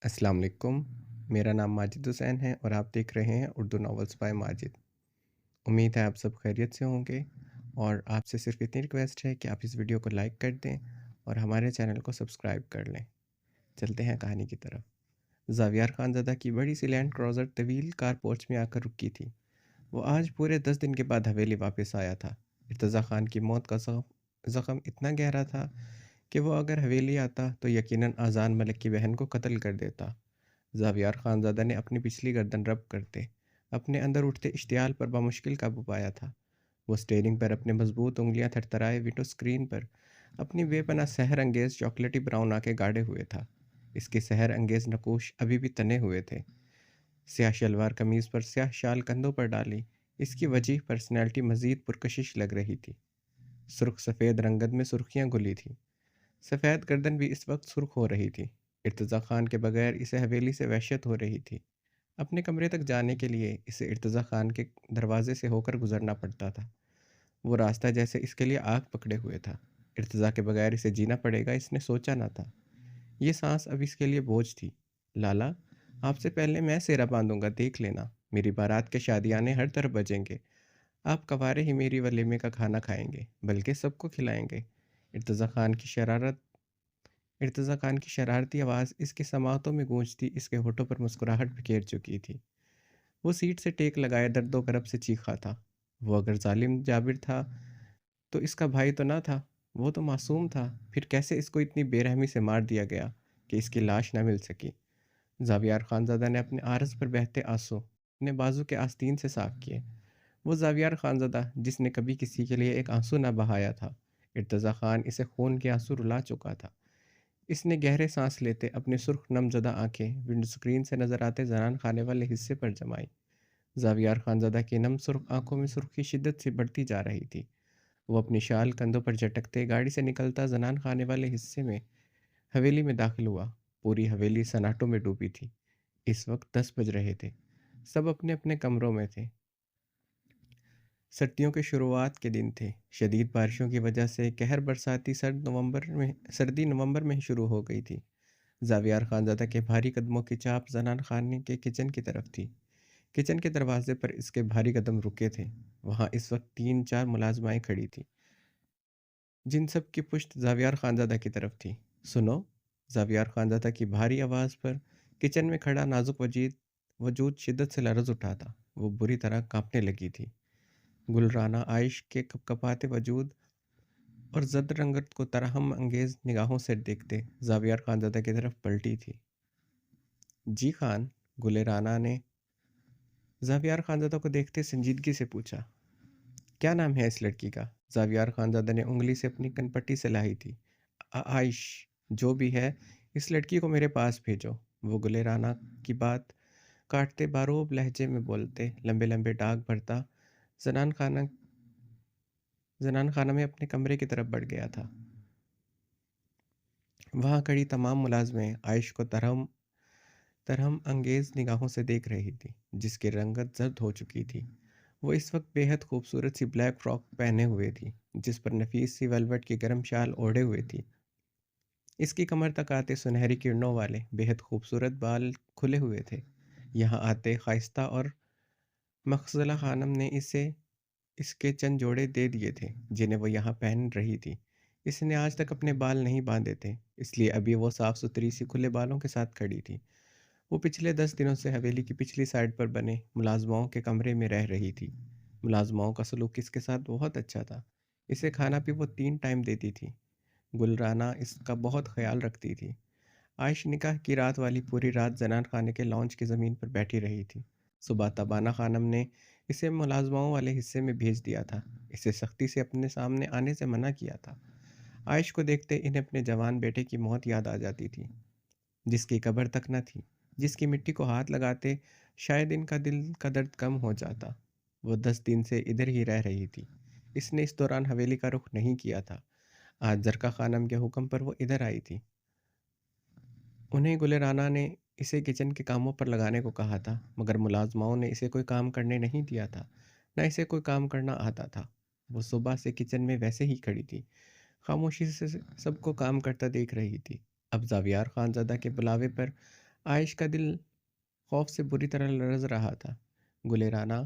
السلام علیکم۔ میرا نام ماجد حسین ہے اور آپ دیکھ رہے ہیں اردو ناولز بائی ماجد۔ امید ہے آپ سب خیریت سے ہوں گے اور آپ سے صرف اتنی ریکویسٹ ہے کہ آپ اس ویڈیو کو لائک کر دیں اور ہمارے چینل کو سبسکرائب کر لیں۔ چلتے ہیں کہانی کی طرف۔ زاویار خان زادہ کی بڑی سی لینڈ کروزر طویل کار پورچ میں آ کر رکی تھی۔ وہ آج پورے 10 دن کے بعد حویلی واپس آیا تھا۔ ارتضیٰ خان کی موت کا زخم اتنا گہرا تھا کہ وہ اگر حویلی آتا تو یقیناً آذان ملک کی بہن کو قتل کر دیتا۔ زاویار خان زادہ نے اپنی پچھلی گردن رب کرتے اپنے اندر اٹھتے اشتعال پر بمشکل قابو پایا تھا۔ وہ اسٹیئرنگ پر اپنے مضبوط انگلیاں تھرتھرائے ونڈو اسکرین پر اپنی بے پناہ سحر انگیز چاکلیٹی براؤن آنکھیں گاڑے ہوئے تھا۔ اس کے سحر انگیز نقوش ابھی بھی تنے ہوئے تھے۔ سیاہ شلوار قمیض پر سیاہ شال کندھوں پر ڈالی اس کی وجیح پرسنالٹی مزید پرکشش لگ رہی تھی۔ سرخ سفید رنگت میں سرخیاں گلی تھی۔ سفید گردن بھی اس وقت سرخ ہو رہی تھی۔ ارتضیٰ خان کے بغیر اسے حویلی سے وحشت ہو رہی تھی۔ اپنے کمرے تک جانے کے لیے اسے ارتضیٰ خان کے دروازے سے ہو کر گزرنا پڑتا تھا۔ وہ راستہ جیسے اس کے لیے آگ پکڑے ہوئے تھا۔ ارتضیٰ کے بغیر اسے جینا پڑے گا اس نے سوچا نہ تھا۔ یہ سانس اب اس کے لیے بوجھ تھی۔ لالا، آپ سے پہلے میں سیرا باندھوں گا، دیکھ لینا۔ میری بارات کے شادیانے ہر طرف بجیں گے۔ آپ کوارے ہی میری ولیمے کا کھانا کھائیں گے، بلکہ سب کو کھلائیں گے۔ ارتضیٰ خان کی شرارتی آواز اس کی سماعتوں میں گونجتی اس کے ہونٹوں پر مسکراہٹ بکھیر چکی تھی۔ وہ سیٹ سے ٹیک لگائے درد و کرب سے چیخا تھا۔ وہ اگر ظالم جابر تھا تو اس کا بھائی تو نہ تھا، وہ تو معصوم تھا، پھر کیسے اس کو اتنی بے رحمی سے مار دیا گیا کہ اس کی لاش نہ مل سکی؟ زاویار خان زادہ نے اپنے عارض پر بہتے آنسو اپنے بازو کے آستین سے صاف کیے۔ وہ زاویار خان زادہ جس نے کبھی کسی کے لیے ایک آنسو نہ بہایا تھا۔ ارتضیٰ خان اسے خون کے آنسو رلا چکا تھا۔ اس نے گہرے سانس لیتے اپنے سرخ نم زدہ آنکھیں ونڈو اسکرین سے نظر آتے زنان خانے والے حصے پر جمائیں۔ زاویار خان زادہ کی نم سرخ آنکھوں میں سرخی شدت سے بڑھتی جا رہی تھی۔ وہ اپنی شال کندھوں پر جھٹکتے گاڑی سے نکلتا زنان خانے والے حصے میں حویلی میں داخل ہوا۔ پوری حویلی سناٹوں میں ڈوبی تھی۔ اس وقت 10 بج رہے تھے۔ سب اپنے اپنے کمروں میں تھے۔ سردیوں کے شروعات کے دن تھے۔ شدید بارشوں کی وجہ سے قہر برساتی سردی نومبر میں ہی شروع ہو گئی تھی۔ زاویار خان زادہ کے بھاری قدموں کی چاپ زنان خانے کے کچن کی طرف تھی۔ کچن کے دروازے پر اس کے بھاری قدم رکے تھے۔ وہاں اس وقت 3-4 ملازمائیں کھڑی تھیں، جن سب کی پشت زاویار خان زادہ کی طرف تھی۔ سنو! زاویار خان زادہ کی بھاری آواز پر کچن میں کھڑا نازک وجود شدت سے لرز اٹھا تھا۔ وہ بری طرح کانپنے لگی تھی۔ گل رانہ عائش کے کپکپاتے وجود اور زرد رنگت کو ترحم انگیز نگاہوں سے دیکھتے زاویار خان زادہ کی طرف پلٹی تھی۔ جی خان، گل رانہ نے زاویار خان زادہ کو دیکھتے سنجیدگی سے پوچھا۔ کیا نام ہے اس لڑکی کا؟ زاویار خان زادہ نے انگلی سے اپنی کن پٹی سے لائی تھی۔ عائش، جو بھی ہے اس لڑکی کو میرے پاس بھیجو۔ وہ گل رانہ کی بات کاٹتے باروب لہجے میں بولتے لمبے لمبے ڈاگ بھرتا زنان خانہ میں اپنے کمرے کی طرف بڑھ گیا تھا۔ وہاں کھڑی تمام ملازمیں عائش کو ترہم انگیز نگاہوں سے دیکھ رہی تھی، جس کی رنگت زرد ہو چکی تھی۔ وہ اس وقت بے حد خوبصورت سی بلیک فراک پہنے ہوئے تھی، جس پر نفیس سی ویلوٹ کی گرم شال اوڑھے ہوئے تھی۔ اس کی کمر تک آتے سنہری کرنوں والے بے حد خوبصورت بال کھلے ہوئے تھے۔ یہاں آتے خائستہ اور مخزلہ خانم نے اس کے چند جوڑے دے دیے تھے جنہیں وہ یہاں پہن رہی تھی۔ اس نے آج تک اپنے بال نہیں باندھے تھے، اس لیے ابھی وہ صاف ستھری سی کھلے بالوں کے ساتھ کھڑی تھی۔ وہ پچھلے 10 دنوں سے حویلی کی پچھلی سائڈ پر بنے ملازماؤں کے کمرے میں رہ رہی تھی۔ ملازماؤں کا سلوک اس کے ساتھ بہت اچھا تھا۔ اسے کھانا بھی وہ 3 ٹائم دیتی تھی۔ گل رانہ اس کا بہت خیال رکھتی تھی۔ عائش نکاح کی رات والی پوری رات زنان خانے کے لانچ کی زمین پر بیٹھی رہی تھی۔ صبح تبانہ خانم نے اسے ملازماؤں والے حصے میں بھیج دیا تھا۔ اسے سختی سے اپنے سامنے آنے سے منع کیا تھا۔ عائش کو دیکھتے انہیں اپنے جوان بیٹے کی موت یاد آ جاتی تھی، جس کی قبر تک نہ تھی، جس کی مٹی کو ہاتھ لگاتے شاید ان کا دل کا درد کم ہو جاتا۔ وہ 10 دن سے ادھر ہی رہ رہی تھی۔ اس نے اس دوران حویلی کا رخ نہیں کیا تھا۔ آج زرقا خانم کے حکم پر وہ ادھر آئی تھی۔ انہیں گل رانہ نے اسے کچن کے کاموں پر لگانے کو کہا تھا، مگر ملازماؤں نے اسے کوئی کام کرنے نہیں دیا تھا، نہ اسے کوئی کام کرنا آتا تھا۔ وہ صبح سے کچن میں ویسے ہی کھڑی تھی، خاموشی سے سب کو کام کرتا دیکھ رہی تھی۔ اب زاویار خان زادہ کے بلاوے پر عائش کا دل خوف سے بری طرح لرز رہا تھا۔ گلے رانا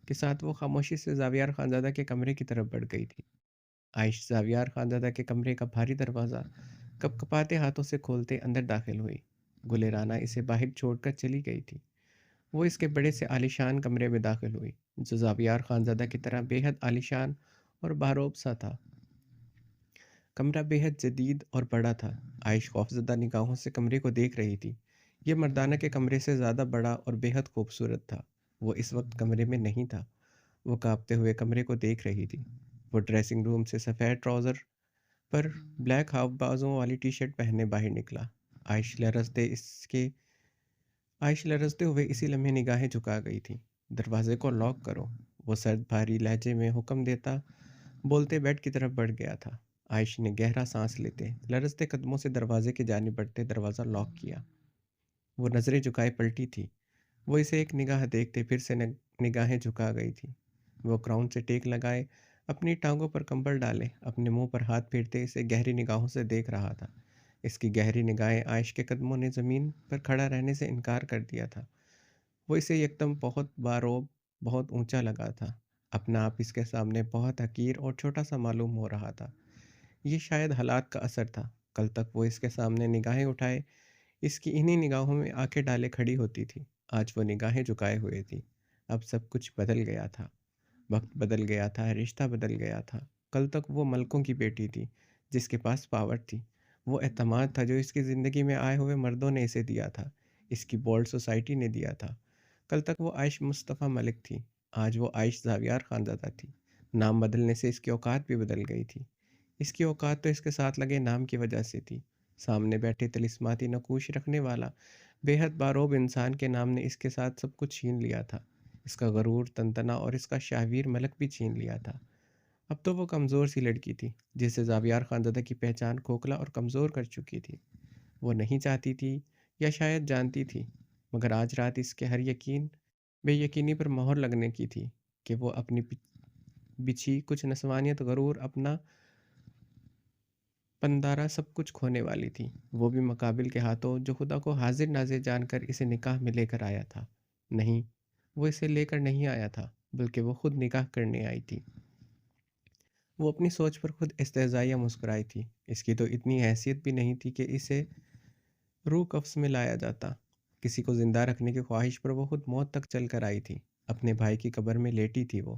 کے ساتھ وہ خاموشی سے زاویار خانزادہ کے کمرے کی طرف بڑھ گئی تھی۔ عائش زاویار خانزادہ کے کمرے کا بھاری دروازہ کپ کپاتے ہاتھوں سے کھولتے اندر داخل ہوئی۔ گلے رانا اسے باہر چھوڑ کر چلی گئی تھی۔ وہ اس کے بڑے سے عالیشان کمرے میں داخل ہوئی، جو زاویار خانزادہ کی طرح بے حد عالیشان اور باروب سا تھا۔ کمرہ بے حد جدید اور بڑا تھا۔ عائش خوفزدہ نگاہوں سے کمرے کو دیکھ رہی تھی۔ یہ مردانہ کے کمرے سے زیادہ بڑا اور بے حد خوبصورت تھا۔ وہ اس وقت کمرے میں نہیں تھا۔ وہ کانپتے ہوئے کمرے کو دیکھ رہی تھی۔ وہ ڈریسنگ روم سے سفید ٹراؤزر پر بلیک ہاف بازوں والی ٹی شرٹ پہنے باہر نکلا۔ عائش عائش لرزتے ہوئے اسی لمحے نگاہیں جھکا گئی تھی۔ دروازے کو لاک کرو، وہ سرد بھاری لہجے میں حکم دیتا بولتے بیڈ کی طرف بڑھ گیا تھا۔ عائش نے گہرا سانس لیتے لرزتے قدموں سے دروازے کی جانب بڑھتے دروازہ لاک کیا۔ وہ نظریں جھکائے پلٹی تھی۔ وہ اسے ایک نگاہ دیکھتے پھر سے نگاہیں جھکا گئی تھی۔ وہ کراؤن سے ٹیک لگائے، اپنی ٹانگوں پر کمبل ڈالے، اپنے منہ پر ہاتھ پھیرتے اسے گہری نگاہوں سے دیکھ رہا تھا۔ اس کی گہری نگاہیں عائش کے قدموں نے زمین پر کھڑا رہنے سے انکار کر دیا تھا۔ وہ اسے یکدم بہت باروب، بہت اونچا لگا تھا۔ اپنا آپ اس کے سامنے بہت حقیر اور چھوٹا سا معلوم ہو رہا تھا۔ یہ شاید حالات کا اثر تھا۔ کل تک وہ اس کے سامنے نگاہیں اٹھائے اس کی انہی نگاہوں میں آنکھیں ڈالے کھڑی ہوتی تھی۔ آج وہ نگاہیں جھکائے ہوئے تھی۔ اب سب کچھ بدل گیا تھا۔ وقت بدل گیا تھا، رشتہ بدل گیا تھا۔ کل تک وہ ملکوں کی بیٹی تھی، جس کے پاس پاور تھی۔ وہ اعتماد تھا جو اس کی زندگی میں آئے ہوئے مردوں نے اسے دیا تھا، اس کی بولڈ سوسائٹی نے دیا تھا۔ کل تک وہ عائش مصطفیٰ ملک تھی، آج وہ عائش زاویار خانزادہ تھی۔ نام بدلنے سے اس کی اوقات بھی بدل گئی تھی۔ اس کی اوقات تو اس کے ساتھ لگے نام کی وجہ سے تھی۔ سامنے بیٹھے طلسماتی نقوش رکھنے والا بے حد باروب انسان کے نام نے اس کے ساتھ سب کچھ چھین لیا تھا۔ اس کا غرور، تنتنا اور اس کا شاہویر ملک بھی چھین لیا تھا۔ اب تو وہ کمزور سی لڑکی تھی، جسے زاویار خانزادہ کی پہچان کھوکھلا اور کمزور کر چکی تھی۔ وہ نہیں چاہتی تھی، یا شاید جانتی تھی، مگر آج رات اس کے ہر بے یقینی پر مہر لگنے کی تھی کہ وہ اپنی بچھی کچھ نسوانیت، غرور، اپنا پندارہ سب کچھ کھونے والی تھی۔ وہ بھی مقابل کے ہاتھوں، جو خدا کو حاضر ناظر جان کر اسے نکاح میں لے کر آیا تھا۔ نہیں، وہ اسے لے کر نہیں آیا تھا، بلکہ وہ خود نکاح کرنے آئی تھی۔ وہ اپنی سوچ پر خود استہزائیہ مسکرائی تھی۔ اس کی تو اتنی حیثیت بھی نہیں تھی کہ اسے روح قفس میں لایا جاتا۔ کسی کو زندہ رکھنے کی خواہش پر وہ خود موت تک چل کر آئی تھی۔ اپنے بھائی کی قبر میں لیٹی تھی وہ۔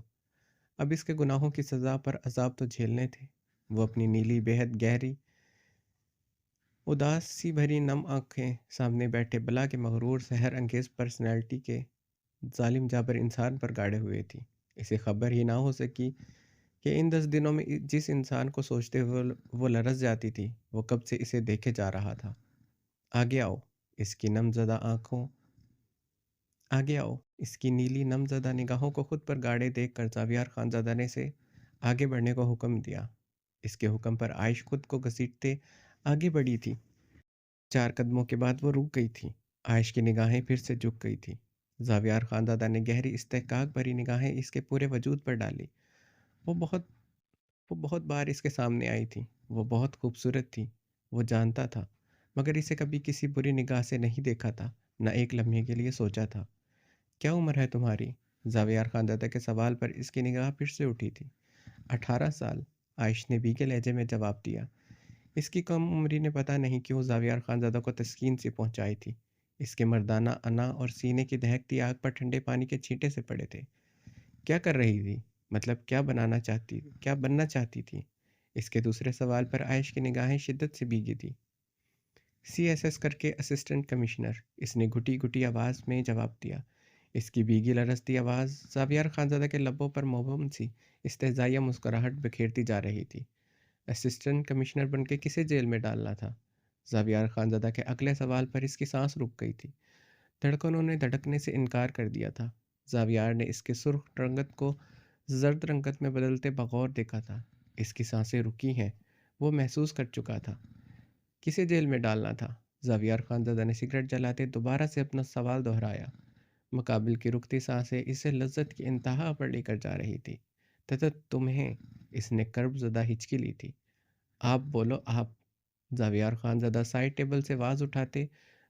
اب اس کے گناہوں کی سزا پر عذاب تو جھیلنے تھے۔ وہ اپنی نیلی، بے حد گہری، اداس سی بھری نم آنکھیں سامنے بیٹھے بلا کے مغرور، سحر انگیز پرسنالٹی کے ظالم جابر انسان پر گاڑے ہوئے تھی۔ اسے خبر ہی نہ ہو سکی کہ ان 10 دنوں میں جس انسان کو سوچتے ہوئے وہ لرز جاتی تھی، وہ کب سے اسے دیکھے جا رہا تھا۔ آگے آؤ، اس کی نم زدہ آنکھوں آگے آؤ، اس کی نیلی نم زدہ نگاہوں کو خود پر گاڑے دیکھ کر زاویار خانزادہ نے سے آگے بڑھنے کو حکم دیا۔ اس کے حکم پر عائش خود کو گھسیٹتے آگے بڑھی تھی۔ 4 قدموں کے بعد وہ رک گئی تھی۔ عائش کی نگاہیں پھر سے جھک گئی تھی۔ زاویار خانزادہ نے گہری استحقاق بھری نگاہیں اس کے پورے وجود پر ڈالی۔ وہ بہت وہ بہت بار اس کے سامنے آئی تھی۔ وہ بہت خوبصورت تھی، وہ جانتا تھا، مگر اسے کبھی کسی بری نگاہ سے نہیں دیکھا تھا، نہ ایک لمحے کے لیے سوچا تھا۔ کیا عمر ہے تمہاری؟ زاویار خانزادہ کے سوال پر اس کی نگاہ پھر سے اٹھی تھی۔ 18 سال، عائش نے بھیگے لہجے میں جواب دیا۔ اس کی کم عمری نے پتہ نہیں کیوں زاویار خانزادہ کو تسکین سے پہنچائی تھی۔ اس کے مردانہ انا اور سینے کی دہکتی آگ پر ٹھنڈے پانی کے چھینٹے سے پڑے تھے۔ کیا کر رہی تھی؟ مطلب کیا بننا چاہتی تھی؟ اس کے دوسرے سوال پر عائش کی نگاہیں شدت سے بھیگی تھی۔ CSS کر کے اسسٹنٹ کمشنر، اس نے گھٹی گھٹی آواز میں جواب دیا۔ اس کی بھیگی لرزتی آواز زاویار خانزادہ کے لبوں پر مبہم سی استہزائیہ مسکراہٹ بکھیرتی جا رہی تھی۔ اسسٹنٹ کمشنر بن کے کسے جیل میں ڈالنا تھا؟ زاویار خانزادہ کے اگلے سوال پر اس کی سانس رک گئی تھی۔ دھڑکنوں نے دھڑکنے سے انکار کر دیا تھا۔ زاویار نے اس کے سرخ رنگت کو زرد رنگت میں بدلتے بغور دیکھا تھا۔ اس کی سانسیں رکی ہیں، وہ محسوس کر چکا تھا۔ کسے جیل میں ڈالنا تھا؟ زاویار خانزادہ نے سگریٹ جلاتے دوبارہ سے اپنا سوال دہرایا۔ مقابل کی رکتی سانسیں اسے لذت کی انتہا پر لے کر جا رہی تھی۔ تمہیں، اس نے کرب زدہ ہچکی لی تھی۔ آپ بولو، آپ۔ زاویار خانزادہ سائڈ ٹیبل سے واز اٹھاتے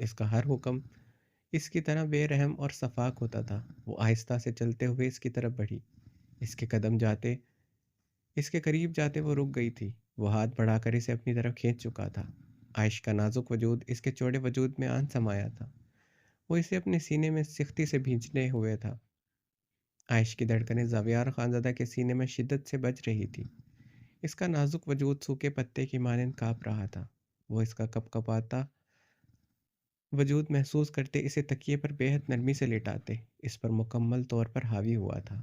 اس کا ہر حکم اس کی طرح بے رحم اور شفاق ہوتا تھا۔ وہ آہستہ سے چلتے ہوئے اس کی طرف بڑھی۔ اس کے قدم جاتے اس کے قریب جاتے وہ رک گئی تھی۔ وہ ہاتھ بڑھا کر اسے اپنی طرف کھینچ چکا تھا۔ عائش کا نازک وجود اس کے چوڑے وجود میں آن سمایا تھا۔ وہ اسے اپنے سینے میں سختی سے بھینچنے ہوئے تھا۔ عائش کی دھڑکنیں زاویار خانزادہ کے سینے میں شدت سے بج رہی تھی۔ اس کا نازک وجود سوکھے پتے کی مانند کانپ رہا تھا۔ وہ اس کا کپ کپاتا وجود محسوس کرتے اسے تکیے پر بے حد نرمی سے لیٹاتے اس پر مکمل طور پر حاوی ہوا تھا۔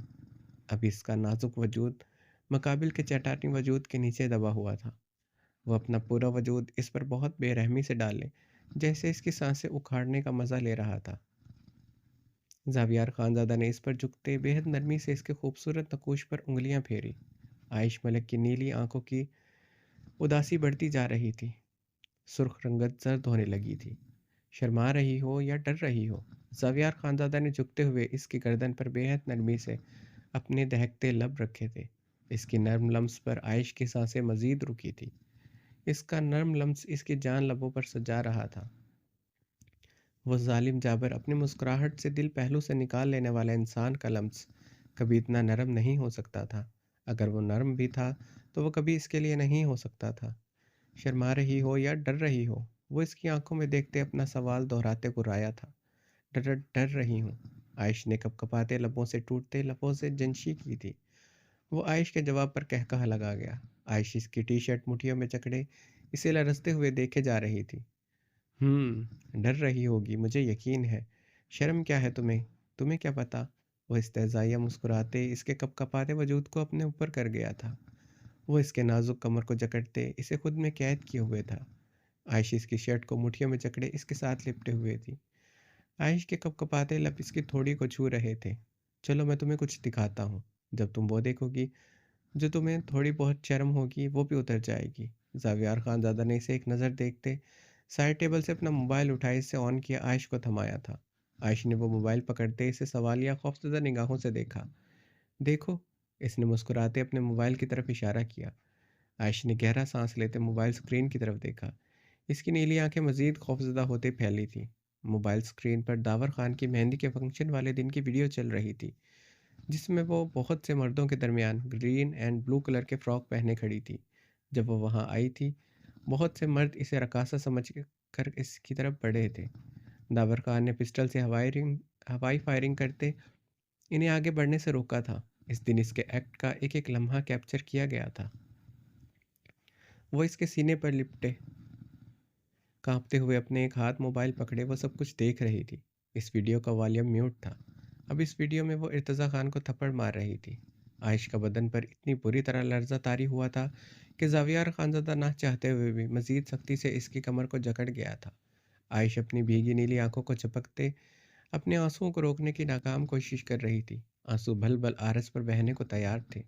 اب اس کا نازک وجود مقابل کے چٹانی وجود کے نیچے دبا ہوا تھا۔ وہ اپنا پورا وجود اس پر بہت بے رحمی سے ڈالے، جیسے اس کی سانسیں اکھاڑنے کا مزہ لے رہا تھا۔ زاویار خانزادہ نے اس پر جھکتے بے حد نرمی سے اس کے خوبصورت نقوش پر انگلیاں پھیری۔ عائش ملک کی نیلی آنکھوں کی اداسی بڑھتی جا رہی تھی۔ سرخ رنگت زرد ہونے لگی تھی۔ شرما رہی ہو یا ڈر رہی ہو، زاویار خانزادہ نے جھکتے ہوئے اس کی گردن پر بے حد نرمی سے اپنے دہکتے لب رکھے تھے۔ اس کی نرم لمس پر عائش کی سانسیں مزید رکی تھی۔ اس کا نرم لمس اس کی جان لبوں پر سجا رہا تھا۔ وہ ظالم جابر اپنی مسکراہٹ سے دل پہلو سے نکال لینے والا انسان کا لمس کبھی اتنا نرم نہیں ہو سکتا تھا۔ اگر وہ نرم بھی تھا تو وہ کبھی اس کے لیے نہیں ہو سکتا تھا۔ شرما رہی ہو یا ڈر رہی ہو، وہ اس کی آنکھوں میں دیکھتے اپنا سوال دہراتے گرایا تھا۔ ڈر رہی ہوں، عائش نے کپ کپاتے لبوں سے ٹوٹتے لبوں سے جنشی کی تھی۔ وہ عائش کے جواب پر کہا لگا گیا۔ عائش اس کی ٹی شرٹ مٹھیوں میں جکڑے اسے لرزتے ہوئے دیکھے جا رہی تھی۔ ڈر رہی ہوگی، مجھے یقین ہے۔ شرم کیا ہے تمہیں؟ تمہیں کیا پتا؟ وہ استہزائیہ مسکراتے اس کے کپ کپاتے وجود کو اپنے اوپر کر گیا تھا۔ وہ اس کے نازک کمر کو جکڑتے اسے خود میں قید کیے ہوئے تھا۔ عائش اس کی شرٹ کو مٹھیوں میں جکڑے اس کے ساتھ لپٹے ہوئے تھی۔ عائش کے کپ کپاتے لب اس کی تھوڑی کو چھو رہے تھے۔ چلو میں تمہیں کچھ دکھاتا ہوں۔ جب تم وہ دیکھو گی جو تمہیں تھوڑی بہت شرم ہوگی، وہ بھی اتر جائے گی۔ زاویار خانزادہ نے اسے ایک نظر دیکھتے سائڈ ٹیبل سے اپنا موبائل اٹھائے اسے آن کیا، عائش کو تھمایا تھا۔ عائش نے وہ موبائل پکڑتے اسے سوالیہ خوفزدہ نگاہوں سے دیکھا۔ دیکھو، اس نے مسکراتے اپنے موبائل کی طرف اشارہ کیا۔ عائش نے گہرا سانس لیتے موبائل سکرین کی طرف دیکھا۔ اس کی نیلی آنکھیں مزید خوفزدہ ہوتے پھیلی تھیں۔ موبائل سکرین پر داور خان کی مہندی کے فنکشن والے دن کی ویڈیو چل رہی تھی، جس میں وہ بہت سے مردوں کے درمیان گرین اینڈ بلو کلر کے فراک پہنے کھڑی تھی۔ جب وہ وہاں آئی تھی، بہت سے مرد اسے رقاصہ سمجھ کر اس کی طرف بڑھے تھے۔ داور خان نے پسٹل سے ہوائی فائرنگ کرتے انہیں آگے بڑھنے سے روکا تھا۔ اس دن اس کے ایکٹ کا ایک ایک لمحہ کیپچر کیا گیا تھا۔ وہ اس کے سینے پر لپٹے کانپتے ہوئے اپنے ایک ہاتھ موبائل پکڑے وہ سب کچھ دیکھ رہی تھی۔ اس ویڈیو کا والیوم میوٹ تھا۔ اب اس ویڈیو میں وہ ارتضیٰ خان کو تھپڑ مار رہی تھی۔ عائش کا بدن پر اتنی بری طرح لرزہ طاری ہوا تھا کہ زاویار خانزادہ نہ چاہتے ہوئے بھی مزید سختی سے اس کی کمر کو جکڑ گیا تھا۔ عائش اپنی بھیگی نیلی آنکھوں کو جھپکتے اپنے آنسوؤں کو روکنے کی ناکام کوشش کر رہی تھی۔ آنسو بھل بھل آرس پر بہنے کو تیار تھے۔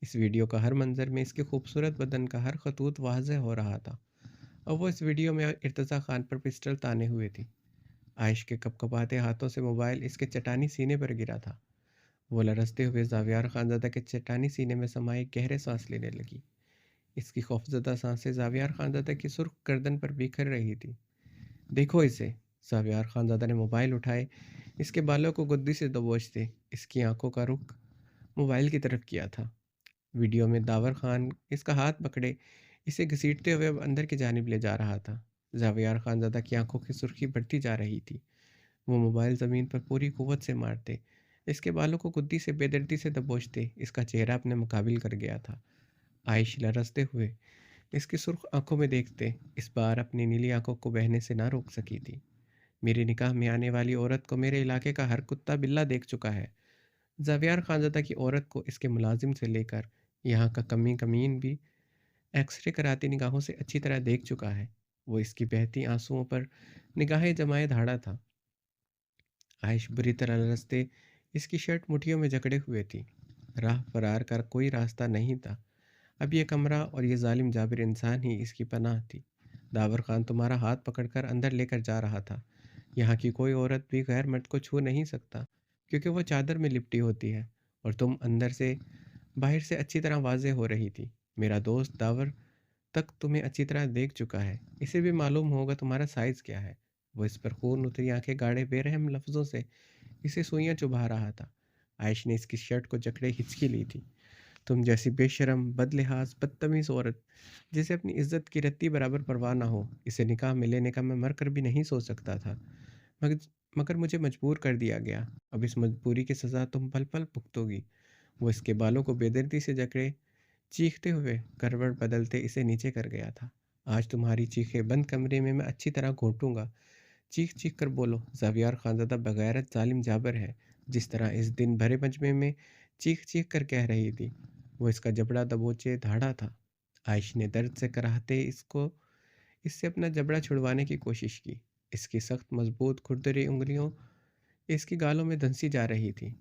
اس ویڈیو کا ہر منظر میں اس کے خوبصورت بدن کا ہر خطوط واضح ہو رہا تھا، اور وہ اس ویڈیو میں ارتضیٰ خان پر پسٹل تانے ہوئے تھی۔ عائش کے کپ کپاتے ہاتھوں سے موبائل اس کے چٹانی سینے پر گرا تھا۔ وہ لرزتے ہوئے زاویار خانزادہ کے چٹانی سینے میں سمائے گہرے سانس لینے لگی۔ اس کی خوفزدہ سانسیں زاویار خانزادہ کی سرخ گردن پر بکھر رہی تھی۔ دیکھو اسے، زاویار خانزادہ نے موبائل اٹھائے اس کے بالوں کو گدی سے دبوچتے اس کی آنکھوں کا رخ موبائل کی طرف کیا تھا۔ ویڈیو میں داور خان اس کا ہاتھ پکڑے اسے گھسیٹتے ہوئے اب اندر کی جانب لے جا رہا تھا۔ زاویار خانزادہ کی آنکھوں کی سرخی بڑھتی جا رہی تھی۔ وہ موبائل زمین پر پوری قوت سے مارتے اس کے بالوں کو گدی سے بے دردی سے دبوچتے اس کا چہرہ اپنے مقابل کر گیا تھا۔ عائش لرزتے ہوئے اس کی سرخ آنکھوں میں دیکھتے اس بار اپنی نیلی آنکھوں کو بہنے سے نہ روک سکی تھی۔ میرے نکاح میں آنے والی عورت کو میرے علاقے کا ہر کتا بلہ دیکھ چکا ہے۔ زاویار خانزادہ کی عورت کو اس کے ملازم سے لے کر یہاں کا کمین بھی ایکس رے کراتی نگاہوں سے اچھی طرح دیکھ چکا ہے۔ وہ اس کی بہتی آنسوؤں پر نگاہیں جمائے دھاڑا تھا۔ عائش بری طرح لرزتے اس کی شرٹ مٹھیوں میں جکڑے ہوئے تھی۔ راہ فرار کا کوئی راستہ نہیں تھا۔ اب یہ کمرہ اور یہ ظالم جابر انسان ہی اس کی پناہ تھی۔ داور خان تمہارا ہاتھ پکڑ کر اندر لے کر جا رہا تھا۔ یہاں کی کوئی عورت بھی غیر مرد کو چھو نہیں سکتا، کیونکہ وہ چادر میں لپٹی ہوتی ہے، اور تم اندر سے باہر سے اچھی طرح واضح ہو رہی تھی۔ میرا دوست داور تک تمہیں اچھی طرح دیکھ چکا ہے، اسے بھی معلوم ہوگا تمہارا سائز کیا ہے۔ وہ اس پر خون اتری آنکھیں گاڑے بے رحم لفظوں سے اسے سوئیاں چبھا رہا تھا۔ عائش نے اس کی شرٹ کو جکڑے ہچکی لی تھی۔ تم جیسی بے شرم، بد لحاظ، بدتمیز عورت جسے اپنی عزت کی رتی برابر پرواہ نہ ہو، اسے نکاح میں لینے کا میں مر کر بھی نہیں سوچ سکتا تھا، مگر مگر مجھے مجبور کر دیا گیا۔ اب اس مجبوری کی سزا تم پل پل بھگتو گی۔ وہ اس کے بالوں کو بے دردی سے جکڑے چیختے ہوئے کروٹ بدلتے اسے نیچے کر گیا تھا۔ آج تمہاری چیخیں بند کمرے میں اچھی طرح گھونٹوں گا۔ چیخ چیخ کر بولو، زاویار خانزادہ بغیرت ظالم جابر ہے، جس طرح اس دن بھرے مجمع میں چیخ چیخ کر کہہ رہی تھی۔ وہ اس کا جبڑا دبوچے دھاڑا تھا۔ عائش نے درد سے کراہتے اس سے اپنا جبڑا چھڑوانے کی کوشش کی۔ اس کی سخت مضبوط کھردری انگلیوں اس کی گالوں میں دھنسی جا رہی تھی۔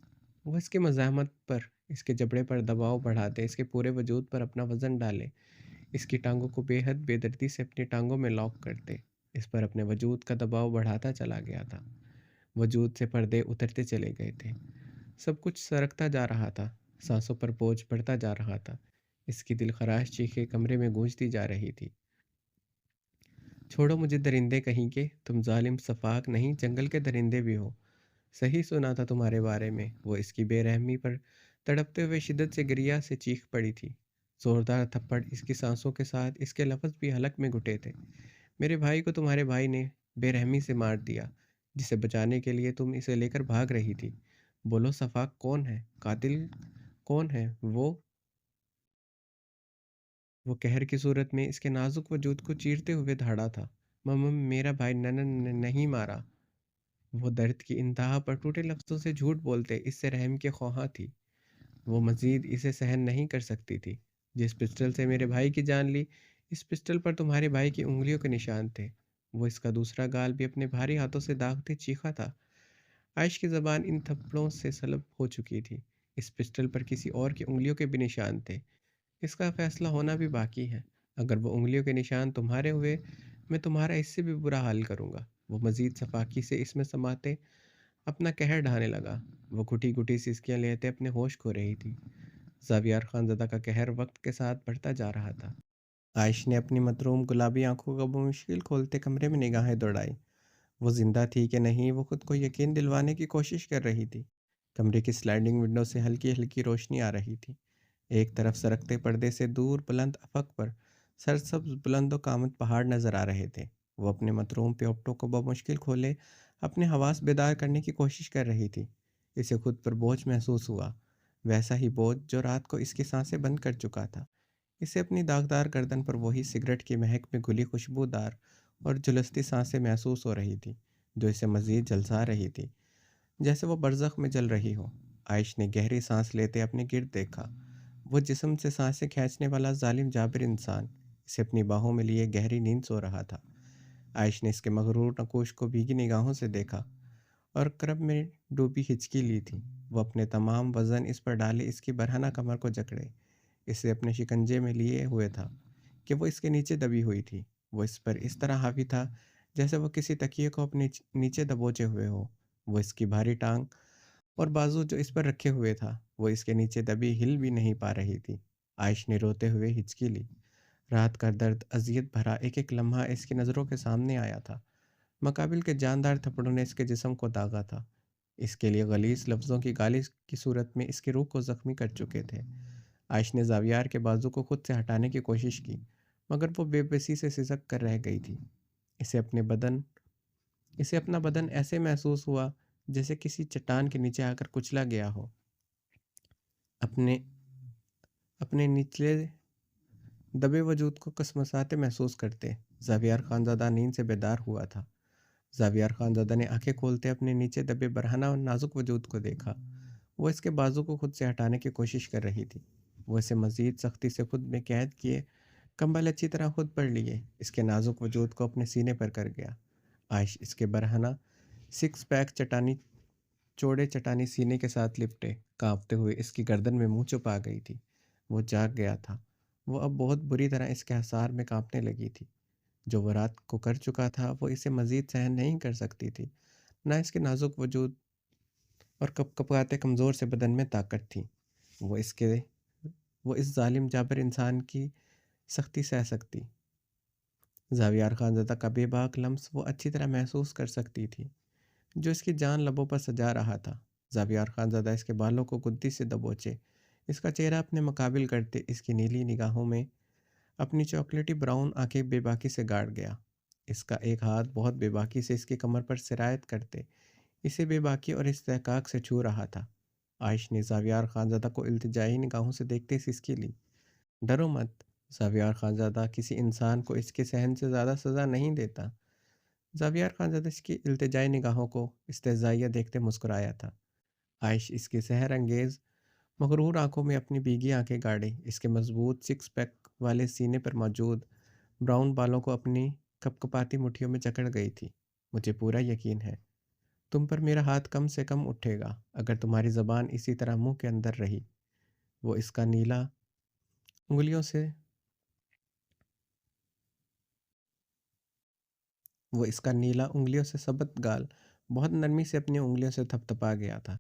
وہ اس کی مزاحمت پر اس کے جبڑے پر دباؤ بڑھاتے اس کے پورے وجود پر اپنا وزن ڈالے، اس کی ٹانگوں کو بے حد بے دردی سے اپنی ٹانگوں میں لاک کرتے اس پر اپنے وجود کا دباؤ بڑھاتا چلا گیا تھا۔ وجود سے پردے اترتے چلے گئے تھے، سب کچھ سرکتا جا رہا تھا، سانسوں پر بوجھ بڑھتا جا رہا تھا۔ اس کی دل خراش چیخیں کمرے میں گونجتی جا رہی تھی۔ چھوڑو مجھے درندے کہیں کے، تم ظالم صفاک نہیں جنگل کے درندے بھی ہو۔ صحیح سنا تھا تمہارے بارے میں۔ وہ اس کی بے رحمی پر تڑپتے ہوئے شدت سے گریا سے چیخ پڑی تھی۔ زوردار تھپڑ اس کی سانسوں کے ساتھ اس کے لفظ بھی حلق میں گھٹے تھے۔ میرے بھائی کو تمہارے بھائی نے بے رحمی سے مار دیا، جسے بچانے کے لیے تم اسے لے کر بھاگ رہی تھی۔ بولو صفاک کون ہے؟ قاتل کون ہے؟ وہ قہر کی صورت میں اس کے نازک وجود کو چیرتے ہوئے دھاڑا تھا۔ میرا بھائی نہیں مارا۔ وہ درد کی انتہا پر ٹوٹے لفظوں سے جھوٹ بولتے اس سے رحم کے خواہاں تھی۔ وہ مزید اسے سہن نہیں کر سکتی تھی۔ جس پسٹل سے میرے بھائی کی جان لی، اس پسٹل پر تمہارے بھائی کی انگلیوں کے نشان تھے۔ وہ اس کا دوسرا گال بھی اپنے بھاری ہاتھوں سے داغتے چیخا تھا۔ عائش کی زبان ان تھپڑوں سے سلب ہو چکی تھی۔ اس پسٹل پر کسی اور کی انگلیوں کے بھی نشان تھے۔ اس کا فیصلہ ہونا بھی باقی ہے۔ اگر وہ انگلیوں کے نشان تمہارے ہوئے، میں تمہارا اس سے بھی برا حال کروں گا۔ وہ مزید صفاکی سے اس میں سماتے اپنا قہر ڈھانے لگا۔ وہ گھٹی گھٹی سسکیاں لیتے اپنے ہوش کھو رہی تھی۔ زاویار خانزادہ کا قہر وقت کے ساتھ بڑھتا جا رہا تھا۔ عائش نے اپنی متروم گلابی آنکھوں کو بمشکل کھولتے کمرے میں نگاہیں دوڑائی۔ وہ زندہ تھی کہ نہیں، وہ خود کو یقین دلوانے کی کوشش کر رہی تھی۔ کمرے کی سلائڈنگ ونڈو سے ہلکی ہلکی روشنی آ رہی تھی۔ ایک طرف سرکتے پردے سے دور بلند افق پر سرسبز بلند و قامت پہاڑ نظر آ رہے تھے۔ وہ اپنے متروم پیوپٹوں کو بمشکل کھولے اپنے حواس بیدار کرنے کی کوشش کر رہی تھی۔ اسے خود پر بوجھ محسوس ہوا، ویسا ہی بوجھ جو رات کو اس کی سانسیں بند کر چکا تھا۔ اسے اپنی داغدار گردن پر وہی سگریٹ کی مہک میں گھلی خوشبودار اور جلستی سانسیں محسوس ہو رہی تھی، جو اسے مزید جلسا رہی تھی، جیسے وہ برزخ میں جل رہی ہو۔ عائش نے گہری سانس لیتے اپنے گرد دیکھا۔ وہ جسم سے سانسیں کھینچنے والا ظالم جابر انسان اسے اپنی باہوں میں لیے گہری نیند سو رہا تھا۔ عائش نے اس کے مغرور نقوش کو بھیگی نگاہوں سے دیکھا اور کرب میں ڈوبی ہچکی لی تھی۔ وہ اپنے تمام وزن اس پر ڈالے اس کی برہنہ کمر کو جکڑے اسے اپنے شکنجے میں لیے ہوئے تھا کہ وہ اس کے نیچے دبی ہوئی تھی۔ وہ اس پر اس طرح حاوی تھا جیسے وہ کسی تکیے کو اپنے نیچے دبوچے ہوئے ہو۔ وہ اس کی بھاری ٹانگ اور بازو جو اس پر رکھے ہوئے تھا، وہ اس کے نیچے دبی ہل بھی نہیں پا رہی تھی۔ عائش نے روتے ہوئے ہچکی لی۔ رات کا درد اذیت بھرا ایک ایک لمحہ اس کی نظروں کے سامنے آیا تھا۔ مقابل کے جاندار تھپڑوں نے اس کے جسم کو داغا تھا، اس کے لیے غلیظ لفظوں کی گالی کی صورت میں اس کی روح کو زخمی کر چکے تھے۔ عائش نے زاویار کے بازو کو خود سے ہٹانے کی کوشش کی، مگر وہ بے بسی سے سسک کر رہ گئی تھی۔ اسے اپنا بدن ایسے محسوس ہوا جیسے کسی چٹان کے نیچے آ کر کچلا گیا ہو۔ اپنے نچلے دبے وجود کو کسمساتے محسوس کرتے زاویار خانزادہ نیند سے بیدار ہوا تھا۔ زاویار خانزادہ نے آنکھیں کھولتے اپنے نیچے دبے برہنہ اور نازک وجود کو دیکھا۔ وہ اس کے بازو کو خود سے ہٹانے کی کوشش کر رہی تھی۔ وہ اسے مزید سختی سے خود میں قید کیے کمبل اچھی طرح خود پر لیے اس کے نازک وجود کو اپنے سینے پر کر گیا۔ عائش اس کے برہنہ سکس پیک چوڑے چٹانی سینے کے ساتھ لپٹے کانپتے ہوئے اس کی گردن میں منہ چھپا گئی تھی۔ وہ جاگ گیا تھا۔ وہ اب بہت بری طرح اس کے حصار میں کانپنے لگی تھی۔ جو وہ رات کو کر چکا تھا وہ اسے مزید سہن نہیں کر سکتی تھی۔ نہ اس کے نازک وجود اور کپ کپاتے کمزور سے بدن میں طاقت تھی۔ وہ اس ظالم جابر انسان کی سختی سہ سکتی۔ زاویار خانزادہ کا بے باک لمس وہ اچھی طرح محسوس کر سکتی تھی، جو اس کی جان لبوں پر سجا رہا تھا۔ زاویار خانزادہ اس کے بالوں کو گدی سے دبوچے، اس کا چہرہ اپنے مقابل کرتے، اس کی نیلی نگاہوں میں اپنی چاکلیٹی براؤن آنکھیں بے باکی سے گاڑ گیا۔ اس کا ایک ہاتھ بہت بے باکی سے اس کی کمر پر سرایت کرتے اسے بے باکی اور استحقاق سے چھو رہا تھا۔ عائش نے زاویار خانزادہ کو التجائی نگاہوں سے دیکھتے سسکی لی۔ ڈرو مت، زاویار خانزادہ کسی انسان کو اس کے صحن سے زیادہ سزا نہیں دیتا۔ زاویار خانزادہ اس کی التجائی نگاہوں کو استہزائیہ دیکھتے مسکرایا تھا۔ عائش اس کے سحر انگیز مغرور آنکھوں میں اپنی بیگی آنکھیں گاڑے، اس کے مضبوط سکس پیک والے سینے پر موجود براؤن بالوں کو اپنی کپکپاتی مٹھیوں میں جکڑ گئی تھی۔ مجھے پورا یقین ہے تم پر میرا ہاتھ کم سے کم اٹھے گا اگر تمہاری زبان اسی طرح منہ کے اندر رہی۔ وہ اس کا نیلا انگلیوں سے وہ اس کا نیلا انگلیوں سے ثبت گال بہت نرمی سے اپنی انگلیوں سے تھپ تھپا گیا تھا۔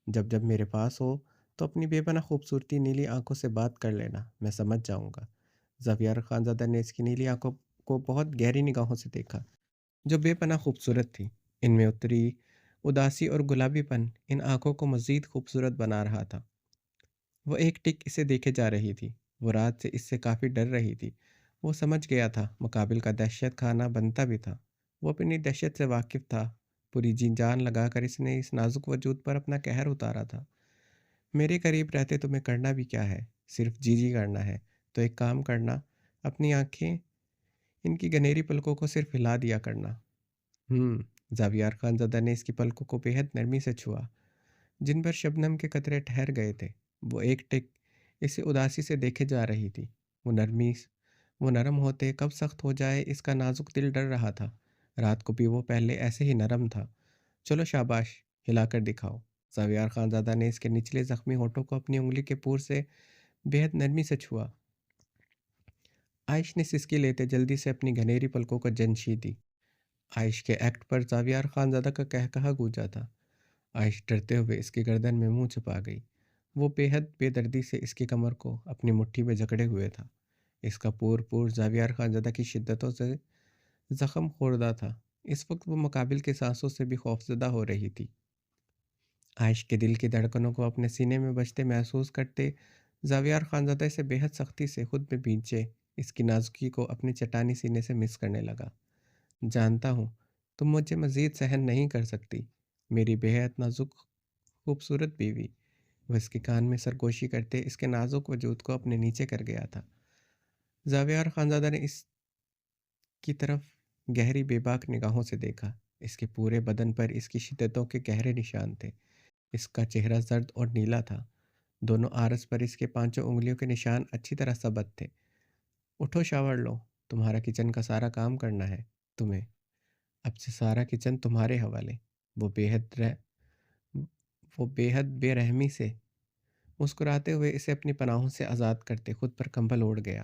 جب جب میرے پاس ہو تو اپنی بے پناہ خوبصورتی نیلی آنکھوں سے بات کر لینا، میں سمجھ جاؤں گا۔ زاویار خانزادہ نے اس کی نیلی آنکھوں کو بہت گہری نگاہوں سے دیکھا، جو بے پناہ خوبصورت تھی۔ ان میں اتری اداسی اور گلابی پن ان آنکھوں کو مزید خوبصورت بنا رہا تھا۔ وہ ایک ٹک اسے دیکھے جا رہی تھی۔ وہ رات سے اس سے کافی ڈر رہی تھی۔ وہ سمجھ گیا تھا مقابل کا دہشت کھانا بنتا بھی تھا۔ وہ اپنی دہشت سے واقف تھا۔ پوری جی جان لگا کر اس نے اس نازک وجود پر اپنا قہر اتارا تھا۔ میرے قریب رہتے تمہیں کرنا بھی کیا ہے؟ صرف جی جی کرنا ہے تو ایک کام کرنا، اپنی آنکھیں، ان کی گنیری پلکوں کو صرف ہلا دیا کرنا۔ زاویار خانزادہ نے اس کی پلکوں کو بے حد نرمی سے چھوا، جن پر شبنم کے قطرے ٹھہر گئے تھے۔ وہ ایک ٹک اسے اداسی سے دیکھے جا رہی تھی۔ وہ نرم ہوتے کب سخت ہو جائے اس کا نازک دل ڈر رہا تھا۔ رات کو بھی وہ پہلے ایسے ہی نرم تھا۔ چلو شاباش، ہلا کر دکھاؤ۔ زاویار خانزادہ نے اس کے نچلے زخمی ہونٹوں کو اپنی انگلی کے پور سے بے حد نرمی سے چھوا۔ عائش نے سسکی لیتے جلدی سے اپنی گھنیری پلکوں کو جنشی دی۔ عائش کے ایکٹ پر زاویار خانزادہ کا قہقہا گونجا تھا۔ عائش ڈرتے ہوئے اس کی گردن میں منہ چھپا گئی۔ وہ بے حد بے دردی سے اس کی کمر کو اپنی مٹھی میں جکڑے ہوئے تھا۔ اس کا پور زاویار خانزادہ کی شدتوں سے زخم خوردہ تھا۔ اس وقت وہ مقابل کے سانسوں سے بھی خوفزدہ ہو رہی تھی۔ عائش کے دل کی دھڑکنوں کو اپنے سینے میں بجتے محسوس کرتے زاویار خانزادہ اسے بے حد سختی سے خود میں بھینچے اس کی نازکی کو اپنے چٹانی سینے سے مس کرنے لگا۔ جانتا ہوں تم مجھے مزید سہن نہیں کر سکتی، میری بے حد نازک خوبصورت بیوی۔ وہ اس کے کان میں سرگوشی کرتے اس کے نازک وجود کو اپنے نیچے کر گیا تھا۔ زاویار خانزادہ نے اس کی طرف گہری بے باک نگاہوں سے دیکھا۔ اس کے پورے بدن پر اس کی شدتوں کے گہرے نشان تھے۔ اس کا چہرہ زرد اور نیلا تھا۔ دونوں آرس پر اس کے پانچوں انگلیوں کے نشان اچھی طرح ثبت تھے۔ اٹھو شاور لو، تمہارا کچن کا سارا کام کرنا ہے تمہیں۔ اب سے سارا کچن تمہارے حوالے۔ وہ بے حد بے رحمی سے مسکراتے ہوئے اسے اپنی پناہوں سے آزاد کرتے خود پر کمبل اوڑھ گیا۔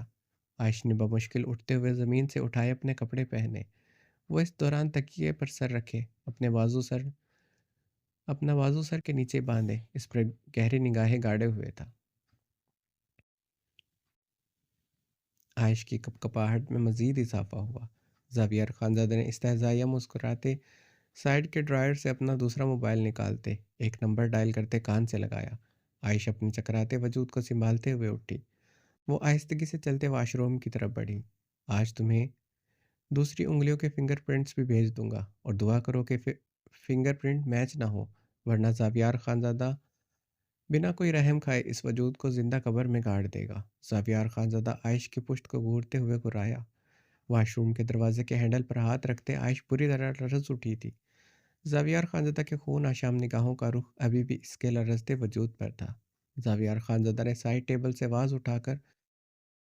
عائش نے بمشکل اٹھتے ہوئے زمین سے اٹھائے اپنے کپڑے پہنے۔ وہ اس دوران تکیے پر سر رکھے اپنا بازو سر کے نیچے باندھے اس پر گہری نگاہیں گاڑے ہوئے تھا۔ عائش کی کپکپاہٹ میں مزید اضافہ ہوا۔ زاویار خانزادہ نے استہزائیہ مسکراتے سائڈ کے ڈرائر سے اپنا دوسرا موبائل نکالتے ایک نمبر ڈائل کرتے کان سے لگایا۔ عائش اپنے چکراتے وجود کو سنبھالتے ہوئے اٹھی۔ وہ آہستگی سے چلتے واش روم کی طرف بڑھی۔ آج تمہیں دوسری انگلیوں کے فنگر پرنٹس بھی بھیج دوں گا اور دعا کرو کہ فنگر پرنٹ میچ نہ ہو، ورنہ زاویار خانزادہ بنا کوئی رحم کھائے اس وجود کو زندہ قبر میں گاڑ دے گا۔ زاویار خانزادہ عائش کی پشت کو گھورتے ہوئے گرایا۔ واش روم کے دروازے کے ہینڈل پر ہاتھ رکھتے عائش بری طرح لرز اٹھی تھی۔ زاویار خانزادہ کے خون آشام نگاہوں کا رخ ابھی بھی اس کے لرزتے وجود پر تھا۔ زاویار خانزادہ نے سائڈ ٹیبل سے واز اٹھا کر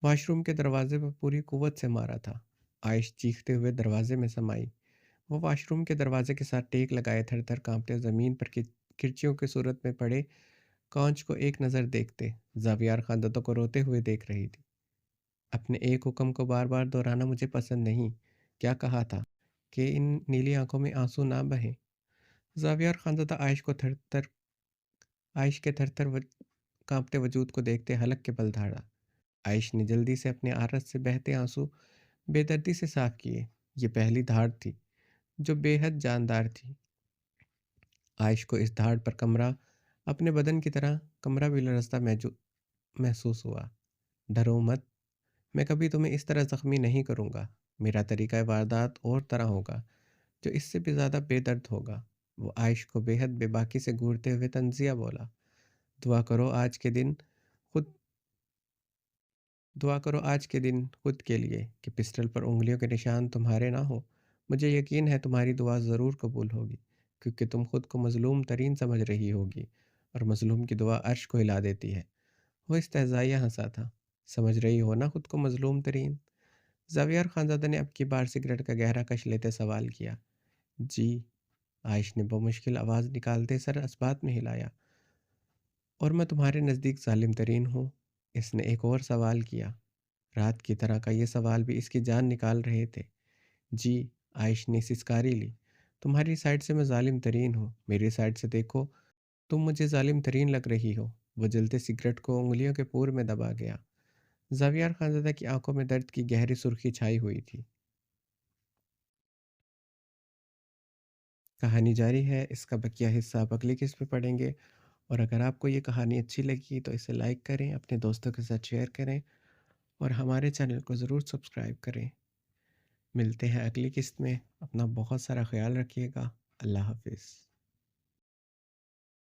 واش روم کے دروازے پر پوری قوت سے مارا تھا۔ عائش چیختے ہوئے دروازے میں سمائی۔ وہ واش روم کے دروازے کے ساتھ ٹیک لگائے تھر تھر کانپتے زمین پر کرچیوں کی صورت میں پڑے کانچ کو ایک نظر دیکھتے زاویار خانزادہ کو روتے ہوئے دیکھ رہی تھی۔ اپنے ایک حکم کو بار بار دہرانا مجھے پسند نہیں۔ کیا کہا تھا کہ ان نیلی آنکھوں میں آنسو نہ بہیں؟ زاویار خانزادہ عائش کے تھر تھر کانپتے وجود کو دیکھتے حلق کے بل دھاڑا۔ عائش نے جلدی سے اپنے آرس سے بہتے آنسو بے دردی سے صاف کیے۔ یہ پہلی دھاڑ تھی جو بے حد جاندار تھی۔ عائش کو اس دھاڑ پر کمرہ اپنے بدن کی طرح کمرہ بھی لرزتا محسوس ہوا۔ ڈرو مت، میں کبھی تمہیں اس طرح زخمی نہیں کروں گا۔ میرا طریقہ واردات اور طرح ہوگا جو اس سے بھی زیادہ بے درد ہوگا۔ وہ عائش کو بے حد بے باکی سے گھورتے ہوئے طنزیہ بولا۔ دعا کرو آج کے دن خود دعا کرو آج کے دن خود کے لیے کہ پسٹل پر انگلیوں کے نشان تمہارے نہ ہو۔ مجھے یقین ہے تمہاری دعا ضرور قبول ہوگی، کیونکہ تم خود کو مظلوم ترین سمجھ رہی ہوگی، اور مظلوم کی دعا عرش کو ہلا دیتی ہے۔ وہ استہزائیہ ہنسا تھا۔ سمجھ رہی ہو نا خود کو مظلوم ترین؟ زاویہ خانزادہ نے اب کی بار سگریٹ کا گہرا کش لیتے سوال کیا۔ جی، عائش نے بمشکل آواز نکالتے سر اثبات میں ہلایا۔ اور میں تمہارے نزدیک ظالم ترین ہوں؟ اس نے ایک اور سوال کیا۔ رات کی طرح کا یہ سوال بھی اس کی جان نکال رہے تھے۔ جی، عائش نے سسکاری لی۔ تمہاری سائڈ سے میں ظالم ترین ہوں، میری سائڈ سے دیکھو تم مجھے ظالم ترین لگ رہی ہو۔ وہ جلتے سگریٹ کو انگلیوں کے پور میں دبا گیا۔ زاویہ خانزادہ کی آنکھوں میں درد کی گہری سرخی چھائی ہوئی تھی۔ کہانی جاری ہے، اس کا بقیہ حصہ آپ اگلی قسط میں پڑھیں گے۔ اور اگر آپ کو یہ کہانی اچھی لگی تو اسے لائک کریں، اپنے دوستوں کے ساتھ شیئر کریں، اور ہمارے چینل کو ضرور سبسکرائب کریں۔ ملتے ہیں اگلی قسط میں۔ اپنا بہت سارا خیال رکھیے گا۔ اللہ حافظ۔